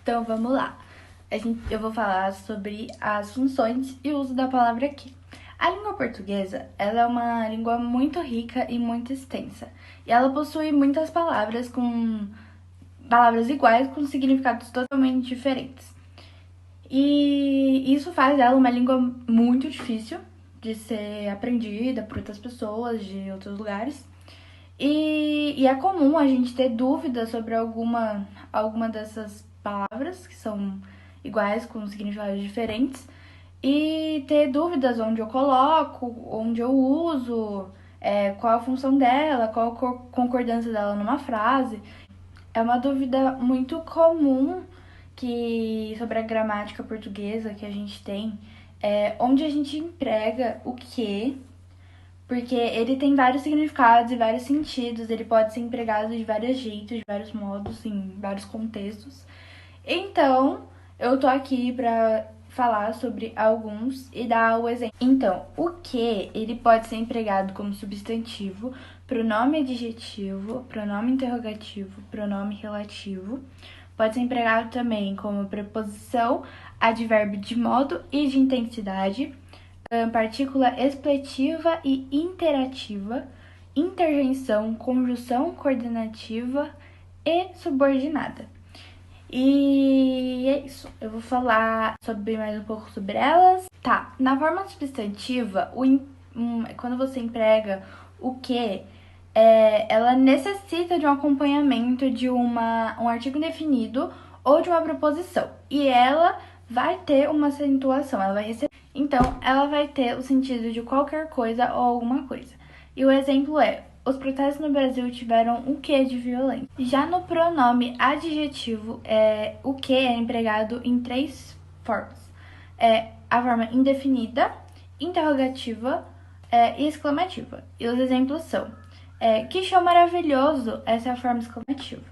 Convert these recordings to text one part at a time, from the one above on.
Então vamos lá. Eu vou falar sobre as funções e o uso da palavra que. A língua portuguesa, ela é uma língua muito rica e muito extensa. E ela possui muitas palavras com palavras iguais com significados totalmente diferentes. E isso faz dela uma língua muito difícil de ser aprendida por outras pessoas de outros lugares. E é comum a gente ter dúvidas sobre alguma dessas palavras que são iguais com significados diferentes e ter dúvidas onde eu coloco, onde eu uso, qual a função dela, qual a concordância dela numa frase. É uma dúvida muito comum sobre a gramática portuguesa que a gente tem, onde a gente emprega o que, porque ele tem vários significados e vários sentidos, ele pode ser empregado de vários jeitos, de vários modos, em vários contextos. Então, eu tô aqui pra falar sobre alguns e dar o exemplo. Então, o que ele pode ser empregado como substantivo, pronome adjetivo, pronome interrogativo, pronome relativo. Pode ser empregado também como preposição, advérbio de modo e de intensidade, partícula expletiva e interativa, interjeição, conjunção coordenativa e subordinada. E é isso, eu vou falar mais um pouco sobre elas. Tá, na forma substantiva, quando você emprega o que, ela necessita de um acompanhamento de um artigo indefinido ou de uma preposição. E ela vai ter uma acentuação, ela vai receber. Então, ela vai ter o sentido de qualquer coisa ou alguma coisa. E o exemplo é: os protestos no Brasil tiveram um quê de violência. Já no pronome adjetivo, o que é empregado em 3 formas. A forma indefinida, interrogativa e exclamativa. E os exemplos são: que show maravilhoso, essa é a forma exclamativa.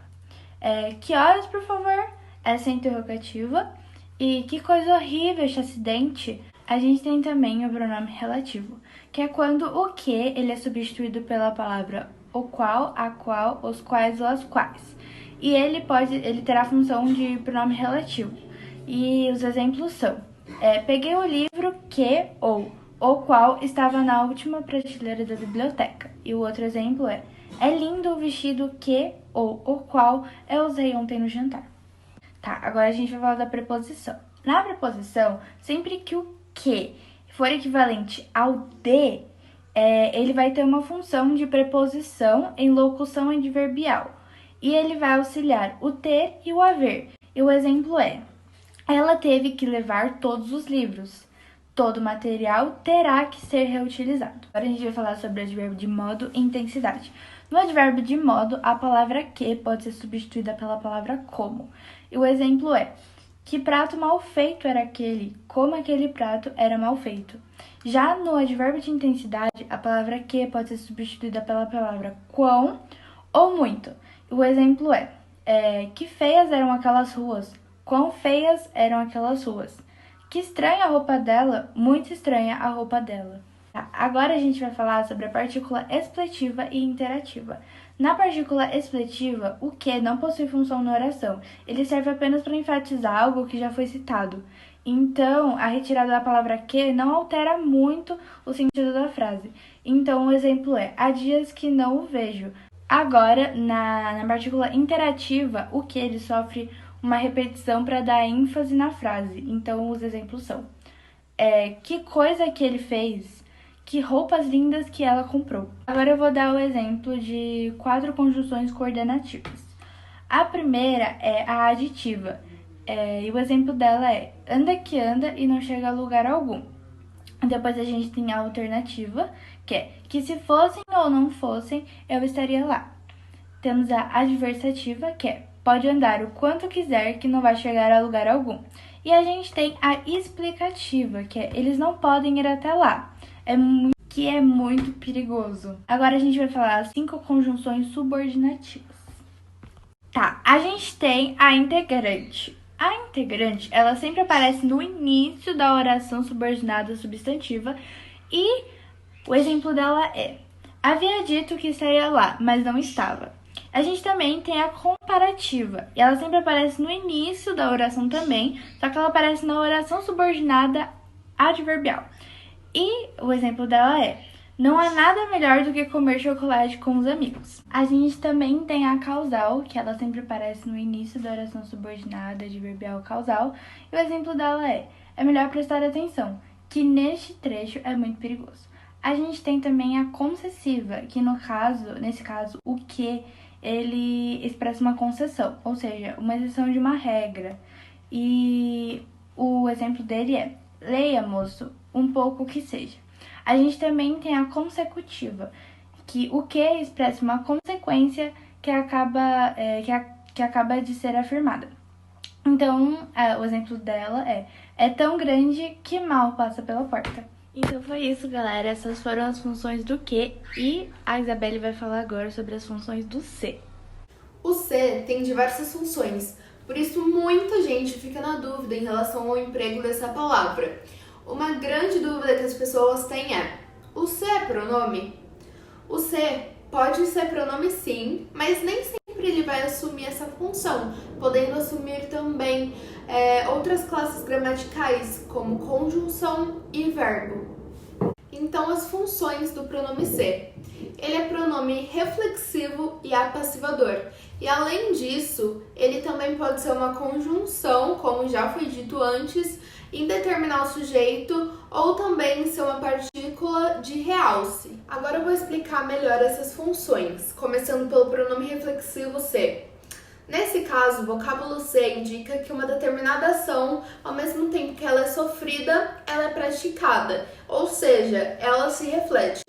Que horas, por favor, essa é a interrogativa. E que coisa horrível este acidente. A gente tem também o pronome relativo, que é quando o que ele é substituído pela palavra o qual, a qual, os quais ou as quais. E ele terá a função de pronome relativo. E os exemplos são: peguei o livro que ou o qual estava na última prateleira da biblioteca. E o outro exemplo é lindo o vestido que ou o qual eu usei ontem no jantar. Tá, agora a gente vai falar da preposição. Na preposição, sempre que o que for equivalente ao de, ele vai ter uma função de preposição em locução adverbial. E ele vai auxiliar o ter e o haver. E o exemplo é: ela teve que levar todos os livros. Todo material terá que ser reutilizado. Agora a gente vai falar sobre o advérbio de modo e intensidade. No advérbio de modo, a palavra que pode ser substituída pela palavra como. E o exemplo é: que prato mal feito era aquele, como aquele prato era mal feito. Já no advérbio de intensidade, a palavra que pode ser substituída pela palavra quão ou muito. E o exemplo é: que feias eram aquelas ruas, quão feias eram aquelas ruas. Que estranha a roupa dela, muito estranha a roupa dela. Agora a gente vai falar sobre a partícula expletiva e interativa. Na partícula expletiva, o que não possui função na oração. Ele serve apenas para enfatizar algo que já foi citado. Então, a retirada da palavra que não altera muito o sentido da frase. Então, o exemplo é: há dias que não o vejo. Agora, na partícula interativa, o que ele sofre uma repetição para dar ênfase na frase. Então, os exemplos são: que coisa que ele fez, que roupas lindas que ela comprou. Agora eu vou dar o exemplo de 4 conjunções coordenativas. A primeira é a aditiva, e o exemplo dela é: anda que anda e não chega a lugar algum. Depois a gente tem a alternativa, que é: que se fossem ou não fossem, eu estaria lá. Temos a adversativa, que é: pode andar o quanto quiser que não vai chegar a lugar algum. E a gente tem a explicativa, que é: eles não podem ir até lá. Que é muito perigoso. Agora a gente vai falar as 5 conjunções subordinativas. Tá, a gente tem a integrante. A integrante, ela sempre aparece no início da oração subordinada substantiva e o exemplo dela é: havia dito que estaria lá, mas não estava. A gente também tem a comparativa, e ela sempre aparece no início da oração também, só que ela aparece na oração subordinada adverbial. E o exemplo dela é: não há nada melhor do que comer chocolate com os amigos. A gente também tem a causal, que ela sempre aparece no início da oração subordinada adverbial causal, e o exemplo dela é melhor prestar atenção, que neste trecho é muito perigoso. A gente tem também a concessiva, que nesse caso, o que ele expressa uma concessão, ou seja, uma exceção de uma regra. E o exemplo dele é: leia, moço, um pouco que seja. A gente também tem a consecutiva, que o que expressa uma consequência que acaba de ser afirmada. Então, o exemplo dela é tão grande que mal passa pela porta. Então foi isso, galera. Essas foram as funções do que, e a Isabelle vai falar agora sobre as funções do se. O se tem diversas funções, por isso muita gente fica na dúvida em relação ao emprego dessa palavra. Uma grande dúvida que as pessoas têm é: o se é pronome? O se pode ser pronome sim, mas nem sempre ele vai assumir essa função, podendo assumir também outras classes gramaticais, como conjunção e verbo. Então, as funções do pronome se. Ele é pronome reflexivo e apassivador. E além disso, ele também pode ser uma conjunção, como já foi dito antes, em determinar o sujeito, ou também ser uma partícula de realce. Agora eu vou explicar melhor essas funções, começando pelo pronome reflexivo se. Nesse caso, o vocábulo se indica que uma determinada ação, ao mesmo tempo que ela é sofrida, ela é praticada, ou seja, ela se reflete.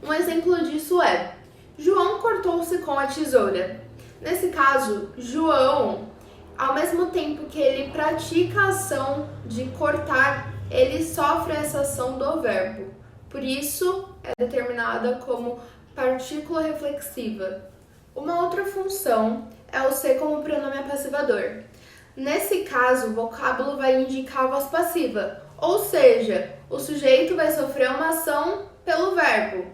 Um exemplo disso é: João cortou-se com a tesoura. Nesse caso, João, ao mesmo tempo que ele pratica a ação de cortar, ele sofre essa ação do verbo. Por isso, é determinada como partícula reflexiva. Uma outra função é o se como pronome apassivador. Nesse caso, o vocábulo vai indicar a voz passiva, ou seja, o sujeito vai sofrer uma ação pelo verbo,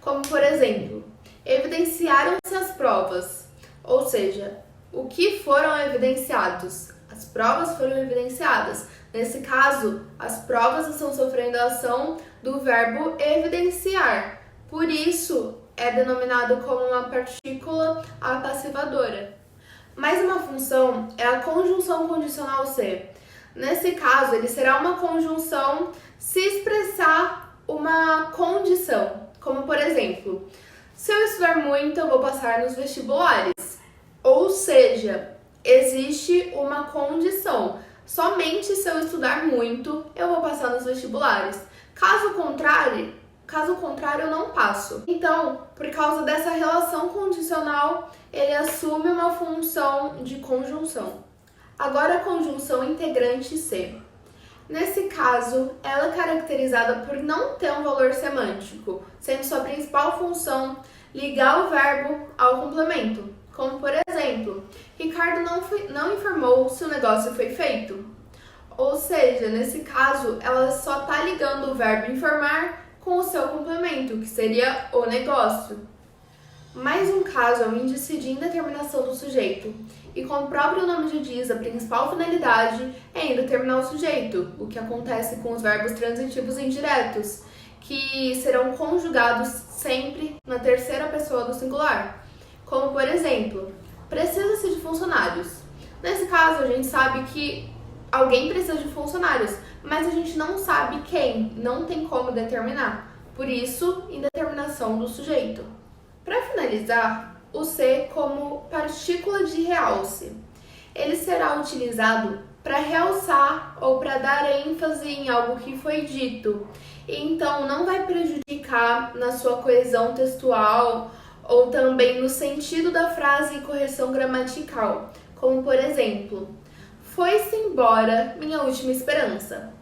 como por exemplo, evidenciaram-se as provas, ou seja, o que foram evidenciados? As provas foram evidenciadas. Nesse caso, as provas estão sofrendo a ação do verbo evidenciar, por isso é denominado como uma partícula apassivadora. Mais uma função é a conjunção condicional se. Nesse caso, ele será uma conjunção se expressar uma condição, como por exemplo, se eu estudar muito, eu vou passar nos vestibulares. Ou seja, existe uma condição. Somente se eu estudar muito, eu vou passar nos vestibulares. Caso contrário, eu não passo. Então, por causa dessa relação condicional, ele assume uma função de conjunção. Agora, a conjunção integrante se. Nesse caso, ela é caracterizada por não ter um valor semântico, sendo sua principal função ligar o verbo ao complemento. Como, por exemplo, Ricardo não informou se o negócio foi feito. Ou seja, nesse caso, ela só está ligando o verbo informar com o seu complemento, que seria o negócio. Mais um caso é o índice de indeterminação do sujeito. E como o próprio nome já diz, a principal finalidade é indeterminar o sujeito, o que acontece com os verbos transitivos indiretos, que serão conjugados sempre na terceira pessoa do singular. Como, por exemplo, precisa-se de funcionários. Nesse caso, a gente sabe que alguém precisa de funcionários, mas a gente não sabe quem, não tem como determinar. Por isso, indeterminação do sujeito. Para finalizar, o se como partícula de realce. Ele será utilizado para realçar ou para dar ênfase em algo que foi dito. Então, não vai prejudicar na sua coesão textual ou também no sentido da frase e correção gramatical. Como, por exemplo, foi-se embora minha última esperança.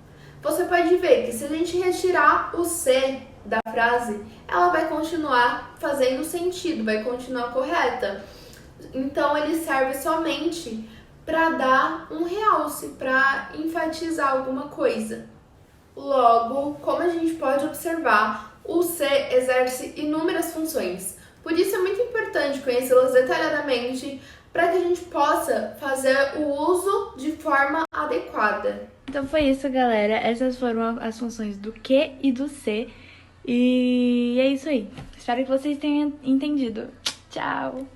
Você pode ver que se a gente retirar o se da frase, ela vai continuar fazendo sentido, vai continuar correta. Então, ele serve somente para dar um realce, para enfatizar alguma coisa. Logo, como a gente pode observar, o se exerce inúmeras funções. Por isso é muito importante conhecê-las detalhadamente para que a gente possa fazer o uso de forma adequada. Então foi isso, galera. Essas foram as funções do que e do se. E é isso aí. Espero que vocês tenham entendido. Tchau!